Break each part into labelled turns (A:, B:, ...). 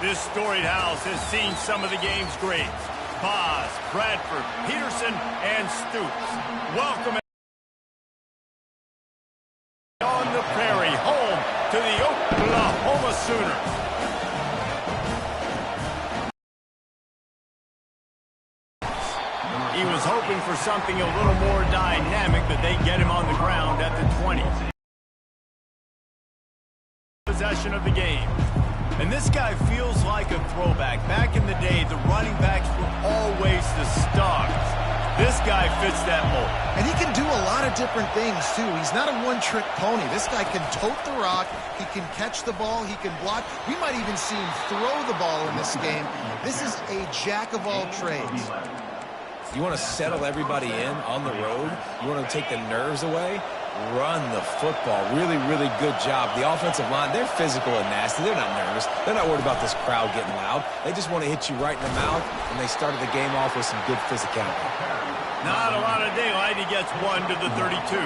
A: This storied house has seen some of the game's greats. Boz, Bradford, Peterson, and Stoops. Welcome on the prairie, home to the Oklahoma Sooners. He was hoping for something a little more dynamic, but they get him on the ground at the 20. Possession of the game. And this guy feels like a throwback. Back in the day, the running backs were always the stars. This guy fits that mold.
B: And he can do a lot of different things, too. He's not a one-trick pony. This guy can tote the rock. He can catch the ball. He can block. We might even see him throw the ball in this game. This is a jack of all trades.
C: You want to settle everybody in on the road? You want to take the nerves away? Run the football. Really, really good job. The offensive line, they're physical and nasty. They're not nervous. They're not worried about this crowd getting loud. They just want to hit you right in the mouth, and they started the game off with some good physicality.
A: Not a lot of daylight. He gets one to the 32.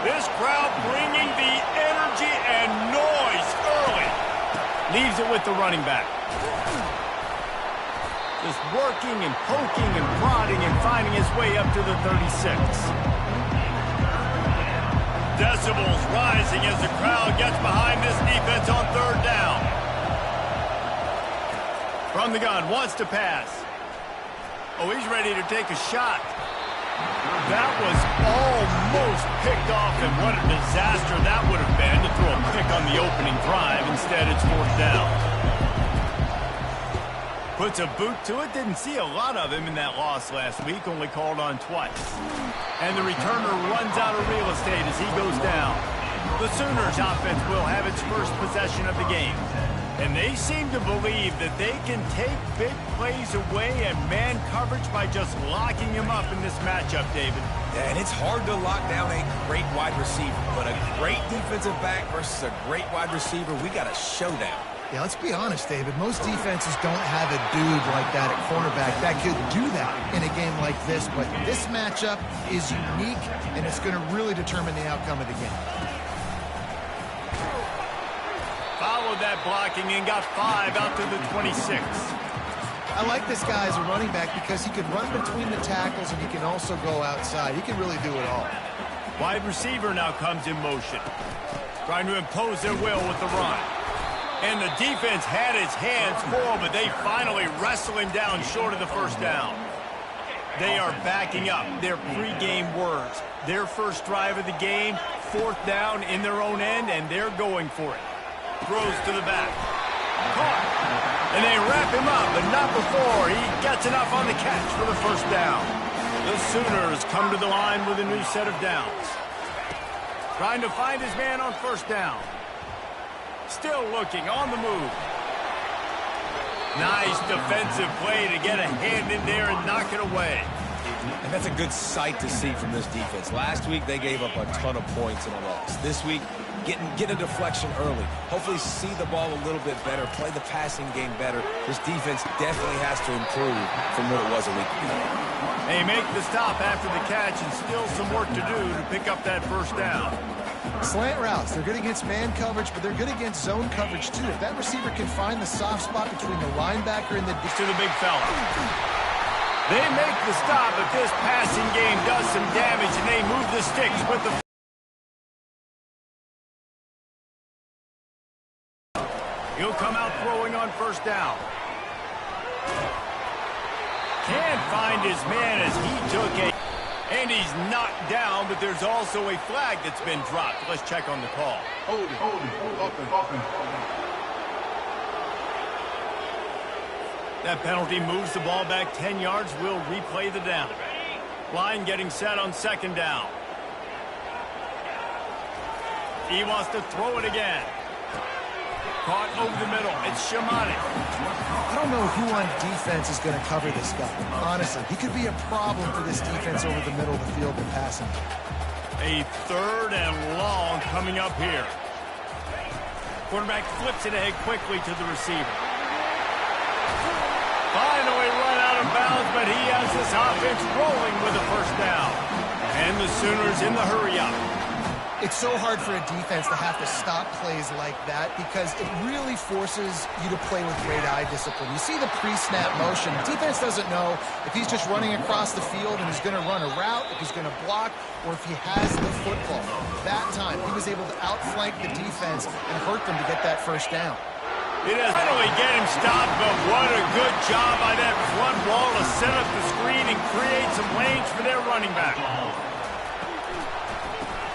A: This crowd bringing the energy and noise early. Leaves it with the running back. Just working and poking and prodding and finding his way up to the 36. Decibels rising as the crowd gets behind this defense on third down. From the gun, wants to pass. Oh, he's ready to take a shot. That was almost picked off, and what a disaster that would have been to throw a pick on the opening drive. Instead, it's fourth down. Puts a boot to it. Didn't see a lot of him in that loss last week. Only called on twice. And the returner runs out of real estate as he goes down. The Sooners offense will have its first possession of the game. And they seem to believe that they can take big plays away and man coverage by just locking him up in this matchup, David.
C: Yeah, and it's hard to lock down a great wide receiver. But a great defensive back versus a great wide receiver, we got a showdown.
B: Yeah, let's be honest, David. Most defenses don't have a dude like that at cornerback that could do that in a game like this. But this matchup is unique, and it's going to really determine the outcome of the game.
A: Followed that blocking and got 5 out to the 26.
B: I like this guy as a running back because he can run between the tackles and he can also go outside. He can really do it all.
A: Wide receiver now comes in motion, trying to impose their will with the run. And the defense had its hands full, but they finally wrestle him down short of the first down. They are backing up their pregame words. Their first drive of the game, fourth down in their own end, and they're going for it. Throws to the back. Caught. And they wrap him up, but not before he gets enough on the catch for the first down. The Sooners come to the line with a new set of downs. Trying to find his man on first down. Still looking, on the move. Nice defensive play to get a hand in there and knock it away.
C: And that's a good sight to see from this defense. Last week, they gave up a ton of points in a loss. This week, get a deflection early. Hopefully see the ball a little bit better, play the passing game better. This defense definitely has to improve from what it was a week ago.
A: They make the stop after the catch and still some work to do to pick up that first down.
B: Slant routes, they're good against man coverage, but they're good against zone coverage too. If that receiver can find the soft spot between the linebacker and the...
A: To the big fella. They make the stop, but this passing game does some damage, and they move the sticks with the... He'll come out throwing on first down. Can't find his man as he took a... And he's knocked down, but there's also a flag that's been dropped. Let's check on the call.
D: Hold it.
A: That penalty moves the ball back 10 yards. We'll replay the down. Line getting set on second down. He wants to throw it again. Caught over the middle. It's Shamani.
B: I don't know who on defense is going to cover this guy. Honestly, he could be a problem for this defense over the middle of the field with passing.
A: A third and long coming up here. Quarterback flips it ahead quickly to the receiver. Finally run out of bounds, but he has this offense rolling with a first down. And the Sooners in the hurry up.
B: It's so hard for a defense to have to stop plays like that because it really forces you to play with great eye discipline. You see the pre-snap motion. The defense doesn't know if he's just running across the field and he's going to run a route, if he's going to block, or if he has the football. That time, he was able to outflank the defense and hurt them to get that first down.
A: It has finally get him stopped, but what a good job by that front wall to set up the screen and create some lanes for their running back.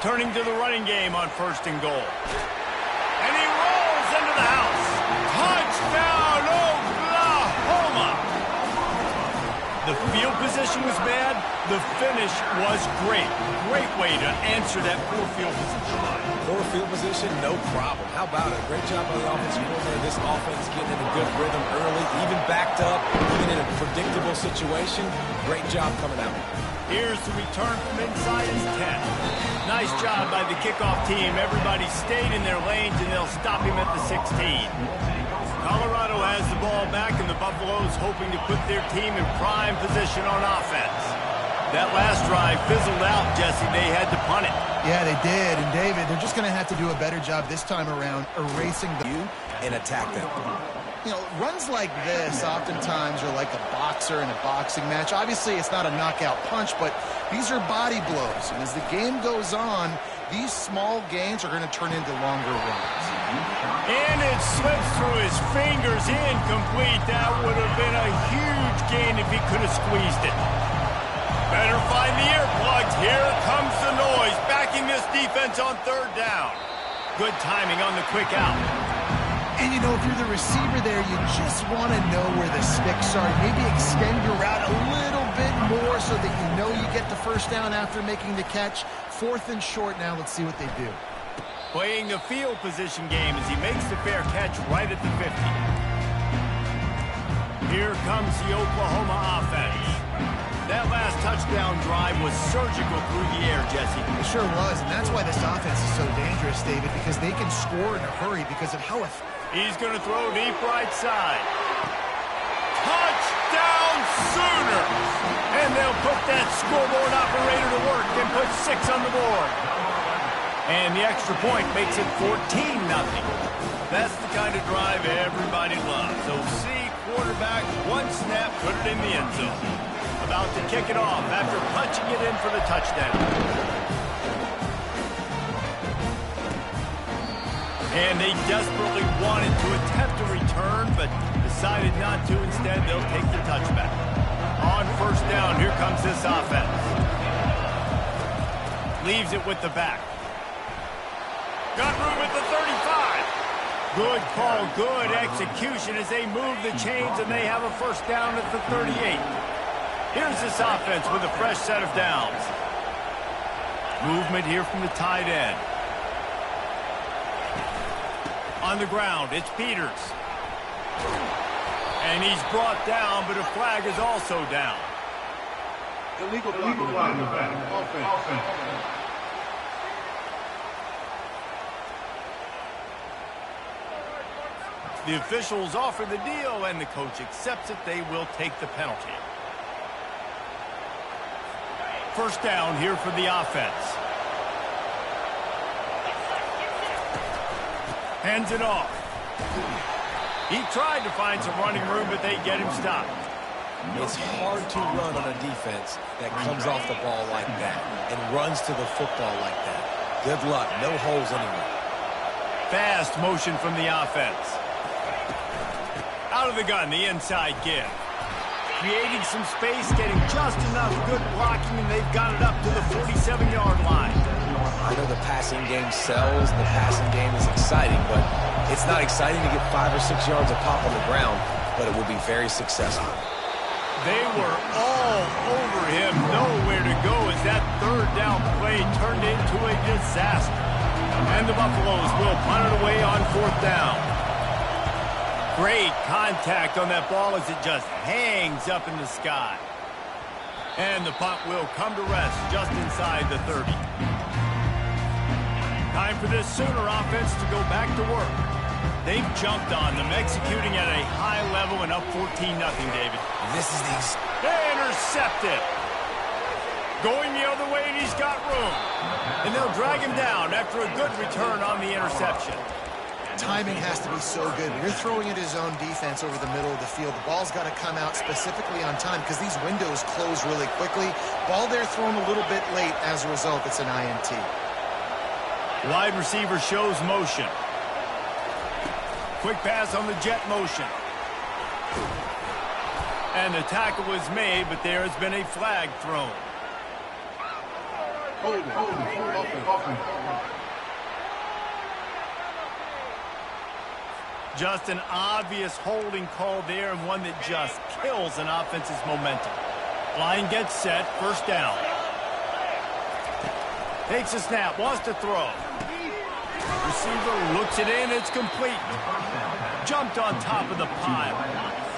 A: Turning to the running game on 1st and goal. And he rolls into the house. Touchdown, Oklahoma! The field position was bad. The finish was great. Great way to answer that poor field position line.
C: Poor field position, no problem. How about it? Great job by the offensive coordinator. This offense getting in a good rhythm early, even backed up, even in a predictable situation. Great job coming out.
A: Here's the return from inside his 10. Nice job by the kickoff team. Everybody stayed in their lanes, and they'll stop him at the 16. Colorado has the ball back, and the Buffaloes hoping to put their team in prime position on offense. That last drive fizzled out, Jesse. They had to punt it.
B: Yeah, they did. And, David, they're just going to have to do a better job this time around erasing the...
C: and attack them.
B: You know, runs like this oftentimes are like a boxer in a boxing match. Obviously, it's not a knockout punch, but these are body blows. And as the game goes on, these small gains are going to turn into longer runs.
A: And it slips through his fingers, incomplete. That would have been a huge gain if he could have squeezed it. Better find the earplugs. Here comes the noise, backing this defense on 3rd down. Good timing on the quick out.
B: And, you know, if you're the receiver there, you just want to know where the sticks are. Maybe extend your route a little bit more so that you know you get the first down after making the catch. 4th and short now. Let's see what they do.
A: Playing the field position game as he makes the fair catch right at the 50. Here comes the Oklahoma offense. That last touchdown drive was surgical through the air, Jesse.
B: It sure was, and that's why this offense is so dangerous, David, because they can score in a hurry because of how effective.
A: He's going to throw deep right side. Touchdown Sooners! And they'll put that scoreboard operator to work and put 6 on the board. And the extra point makes it 14-0. That's the kind of drive everybody loves. So see, quarterback, one snap, put it in the end zone. About to kick it off after punching it in for the touchdown. And they desperately wanted to attempt a return, but decided not to. Instead, they'll take the touchback. On 1st down, here comes this offense. Leaves it with the back. Got room at the 35. Good call, good execution as they move the chains, and they have a 1st down at the 38. Here's this offense with a fresh set of downs. Movement here from the tight end. On the ground, it's Peters. And he's brought down, but a flag is also down.
D: Illegal flag. Offense.
A: The officials offer the deal, and the coach accepts it. They will take the penalty. 1st down here for the offense. Hands it off. He tried to find some running room, but they get him stopped.
C: It's hard to run on a defense that comes off the ball like that and runs to the football like that. Good luck. No holes anywhere.
A: Fast motion from the offense. Out of the gun, the inside give. Creating some space, getting just enough good blocking, and they've got it up to the 47-yard line.
C: I know the passing game sells, the passing game is exciting, but it's not exciting to get 5 or 6 yards of pop on the ground, but it will be very successful.
A: They were all over him, nowhere to go as that 3rd down play turned into a disaster. And the Buffaloes will punt it away on 4th down. Great contact on that ball as it just hangs up in the sky. And the punt will come to rest just inside the 30. Time for this Sooner offense to go back to work. They've jumped on them, executing at a high level and up 14-0, David.
C: This is these.
A: They intercept it. Going the other way, and he's got room. And they'll drag him down after a good return on the interception.
B: Timing has to be so good. You're throwing at his own defense over the middle of the field. The ball's got to come out specifically on time because these windows close really quickly. Ball there thrown a little bit late. As a result, it's an INT.
A: Wide receiver shows motion. Quick pass on the jet motion. And the tackle was made, but there has been a flag thrown. Just an obvious holding call there, and one that just kills an offense's momentum. Line gets set, first down. Takes a snap, wants to throw. Receiver looks it in, it's complete. Jumped on top of the pile.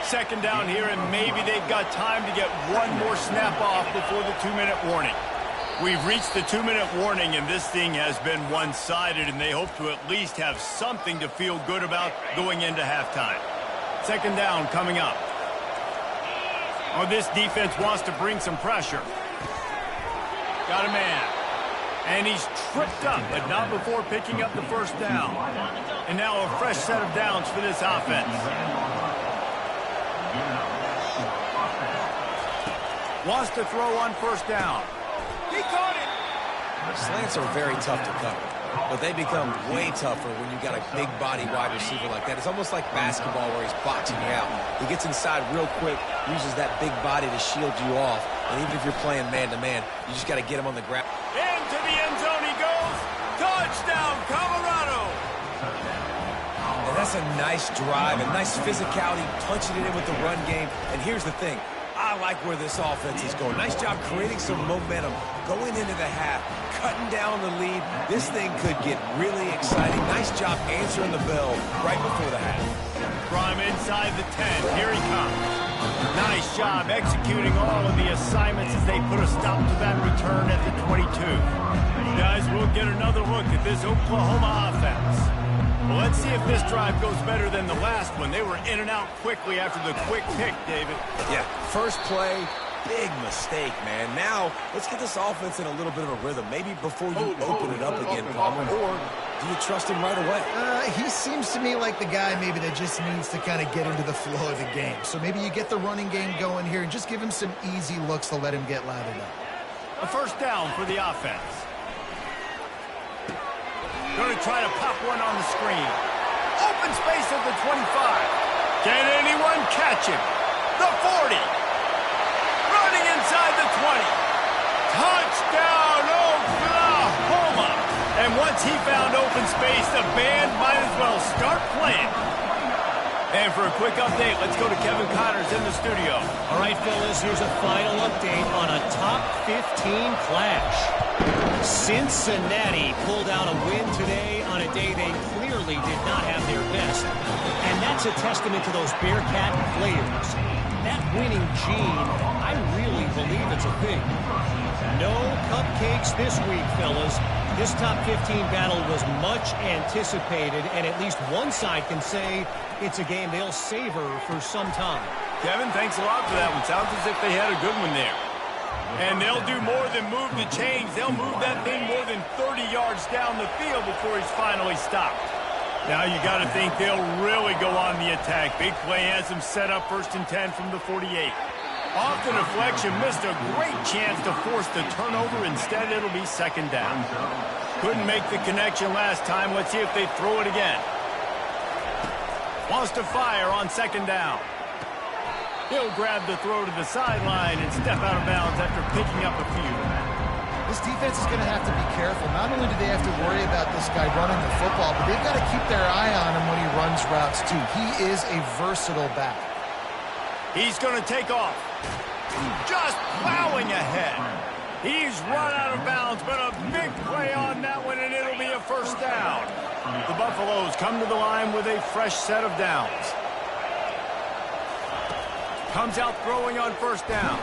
A: Second down here, and maybe they've got time to get one more snap off before the 2-minute warning. We've reached the 2-minute warning, and this thing has been one-sided, and they hope to at least have something to feel good about going into halftime. Second down coming up. Oh, this defense wants to bring some pressure. Got a man. And he's tripped up, but not before picking up the first down. And now a fresh set of downs for this offense. Wants to throw on first down. He caught it!
C: Slants are very tough to cover, but they become way tougher when you got a big body wide receiver like that. It's almost like basketball where he's boxing you out. He gets inside real quick, uses that big body to shield you off, and even if you're playing man-to-man, you just got to get him on the ground.
A: Into the end zone he goes! Touchdown, Colorado!
C: And that's a nice drive, a nice physicality, punching it in with the run game. And here's the thing. I like where this offense is going. Nice job creating some momentum, going into the half, cutting down the lead. This thing could get really exciting. Nice job answering the bell right before the half.
A: From inside the 10, here he comes. Nice job executing all of the assignments as they put a stop to that return at the 22. Guys, we'll get another look at this Oklahoma offense. Well, let's see if this drive goes better than the last one. They were in and out quickly after the quick pick, David.
C: Yeah, first play, big mistake, man. Now, let's get this offense in a little bit of a rhythm. Maybe before you open it up again, Palmer, or do you trust him right away?
B: He seems to me like the guy maybe that just needs to kind of get into the flow of the game. So maybe you get the running game going here and just give him some easy looks to let him get lathered up.
A: A first down for the offense. Going to try to pop one on the screen. Open space at the 25. Can anyone catch him? The 40. Running inside the 20. Touchdown, Oklahoma. And once he found open space, the band might as well start playing. And for a quick update, let's go to Kevin Connors in the studio.
E: All right, fellas, here's a final update on a top 15 clash. Cincinnati pulled out a win today on a day they clearly did not have their best. And that's a testament to those Bearcat players. That winning gene, I really believe it's a thing. No cupcakes this week, fellas. This top 15 battle was much anticipated, and at least one side can say it's a game they'll savor for some time.
A: Kevin, thanks a lot for that one. Sounds as if they had a good one there. And they'll do more than move the chains. They'll move that thing more than 30 yards down the field before he's finally stopped. Now you got to think they'll really go on the attack. Big play has them set up 1st and 10 from the 48. Off the deflection, missed a great chance to force the turnover. Instead, it'll be 2nd down. Couldn't make the connection last time. Let's see if they throw it again. Wants to fire on 2nd down. He'll grab the throw to the sideline and step out of bounds after picking up a few.
B: This defense is going to have to be careful. Not only do they have to worry about this guy running the football, but they've got to keep their eye on him when he runs routes, too. He is a versatile back.
A: He's going to take off. Just plowing ahead. He's run out of bounds, but a big play on that one, and it'll be a 1st down. The Buffaloes come to the line with a fresh set of downs. Comes out throwing on 1st down.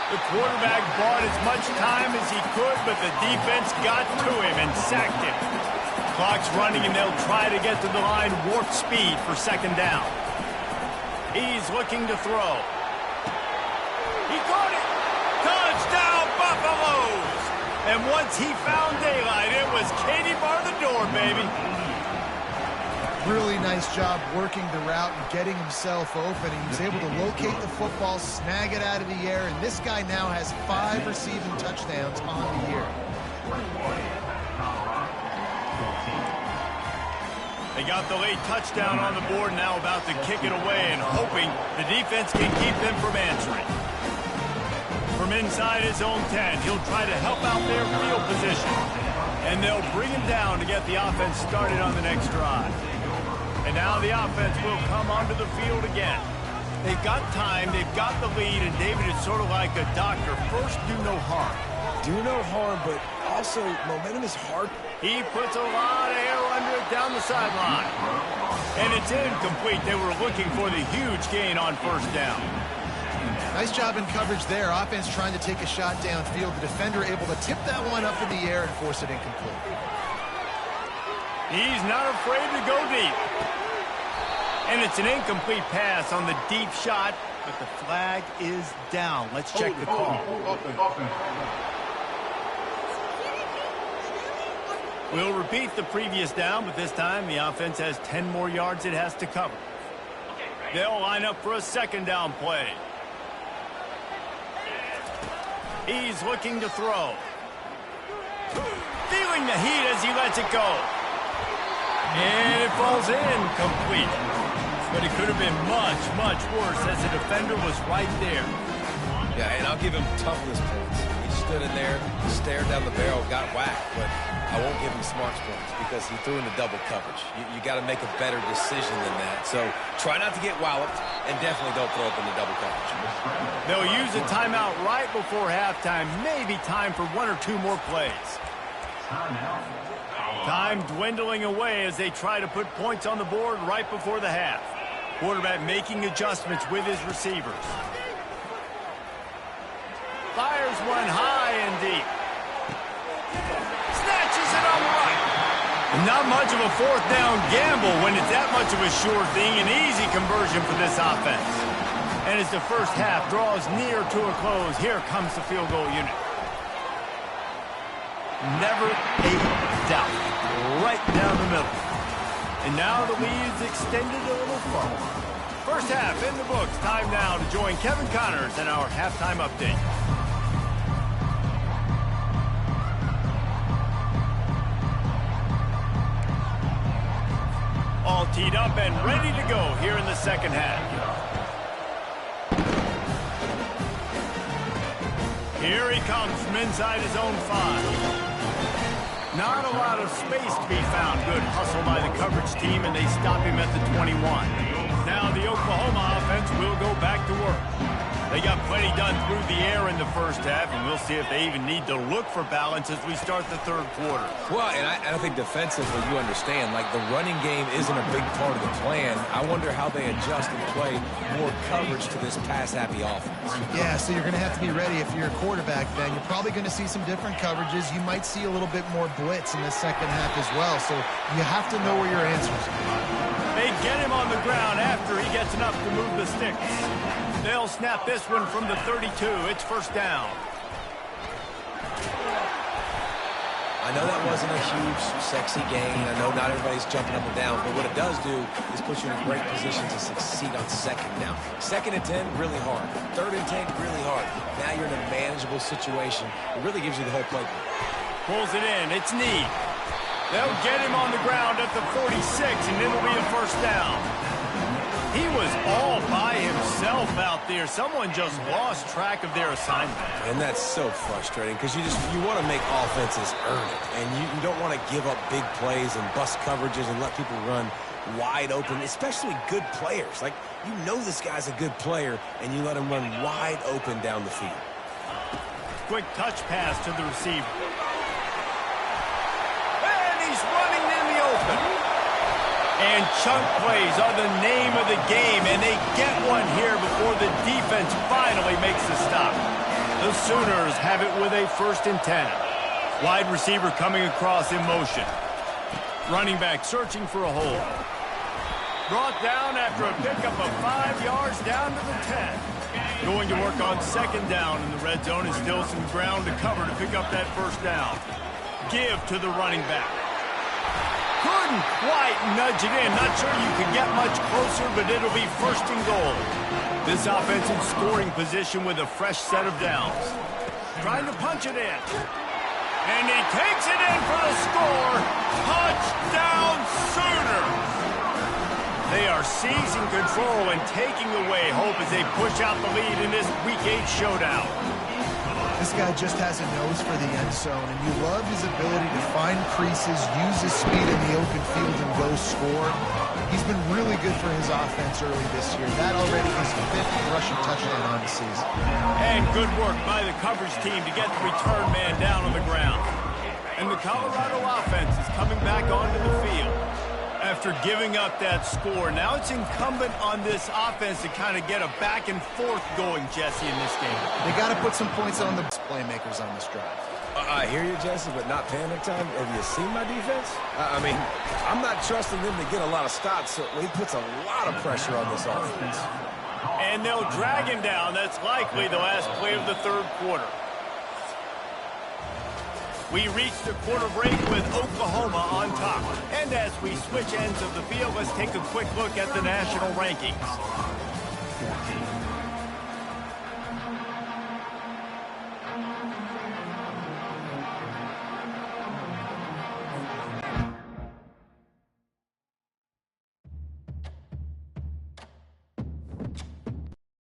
A: The quarterback bought as much time as he could, but the defense got to him and sacked him. Clock's running, and they'll try to get to the line warp speed for 2nd down. He's looking to throw. He caught it. Touchdown, Buffaloes! And once he found daylight, it was Katie bar the door, baby.
B: Really nice job working the route and getting himself open. He was able to locate the football, snag it out of the air, and this guy now has 5 receiving touchdowns on the year.
A: They got the late touchdown on the board, now about to kick it away and hoping the defense can keep them from answering. From inside his own 10, he'll try to help out their field position. And they'll bring him down to get the offense started on the next drive. And now the offense will come onto the field again. They've got time, they've got the lead, and David is sort of like a doctor. First, do no harm.
C: Do no harm, but also momentum is hard.
A: He puts a lot of air under it down the sideline. And it's incomplete. They were looking for the huge gain on first down.
B: Nice job in coverage there. Offense trying to take a shot downfield. The defender able to tip that one up in the air and force it incomplete.
A: He's not afraid to go deep. And it's an incomplete pass on the deep shot, but the flag is down. Let's check the call. We'll repeat the previous down, but this time the offense has 10 more yards it has to cover. They'll line up for a second down play. He's looking to throw. Feeling the heat as he lets it go. And it falls in complete. But it could have been much, much worse as the defender was right there.
C: Yeah, and I'll give him toughness points. He stood in there, stared down the barrel, got whacked, but I won't give him smarts points because he threw into double coverage. You got to make a better decision than that. So try not to get walloped, and definitely don't throw up into double coverage.
A: They'll use a timeout right before halftime. Maybe time for 1 or 2 more plays. Time dwindling away as they try to put points on the board right before the half. Quarterback making adjustments with his receivers. Fires one high and deep. Snatches it on the right. Not much of a fourth down gamble when it's that much of a sure thing. An easy conversion for this offense. And as the first half draws near to a close, here comes the field goal unit. Never a doubt. Right down the middle. And now the lead's extended a little further. First half in the books. Time now to join Kevin Connors in our halftime update. All teed up and ready to go here in the second half. Here he comes from inside his own 5. Not a lot of space to be found. Good hustle by the coverage team, and they stop him at the 21. Now the Oklahoma offense will go back to work. They got plenty done through the air in the first half, and we'll see if they even need to look for balance as we start the third quarter.
C: Well, and I think defensively, you understand, like the running game isn't a big part of the plan. I wonder how they adjust and play more coverage to this pass-happy offense.
B: Yeah, so you're going to have to be ready if you're a quarterback, Ben. You're probably going to see some different coverages. You might see a little bit more blitz in the second half as well, so you have to know where your answers are.
A: They get him on the ground after he gets enough to move the sticks. They'll snap this one from the 32. It's first down.
C: I know that wasn't a huge, sexy gain. I know not everybody's jumping up and down, but what it does do is put you in a great position to succeed on second down. Second and 10, really hard. Third and 10, really hard. Now you're in a manageable situation. It really gives you the whole playbook.
A: Pulls it in. It's Need. They'll get him on the ground at the 46, and it'll be a first down. He was all by himself out there. Someone just lost track of their assignment.
C: And that's so frustrating because you want to make offenses earn it. And you don't want to give up big plays and bust coverages and let people run wide open, especially good players. Like, you know this guy's a good player, and you let him run wide open down the field.
A: Quick touch pass to the receiver. And he's running in the open. And chunk plays are the name of the game, and they get one here before the defense finally makes the stop. The Sooners have it with a first and 10. Wide receiver coming across in motion. Running back searching for a hole. Brought down after a pickup of 5 yards down to the 10. Going to work on second down in the red zone, and still some ground to cover to pick up that first down. Give to the running back. Couldn't quite nudge it in. Not sure you could get much closer, but it'll be first and goal. This offensive scoring position with a fresh set of downs. Trying to punch it in. And he takes it in for the score. Touchdown Sooners! They are seizing control and taking away hope as they push out the lead in this Week 8 showdown.
B: This guy just has a nose for the end zone, and you love his ability to find creases, use his speed in the open field, and go score. He's been really good for his offense early this year. That already is the 5th rushing touchdown on the season.
A: And good work by the coverage team to get the return man down on the ground. And the Colorado offense is coming back onto the field. After giving up that score, now it's incumbent on this offense to kind of get a back and forth going, Jesse, in this game.
B: They got to put some points on the playmakers on this drive.
C: I hear you, Jesse, but not panic time. Have you seen my defense? I mean, I'm not trusting them to get a lot of stops, so he puts a lot of pressure on this offense.
A: And they'll drag him down. That's likely the last play of the third quarter. We reach the quarter break with Oklahoma on top. And as we switch ends of the field, let's take a quick look at the national rankings.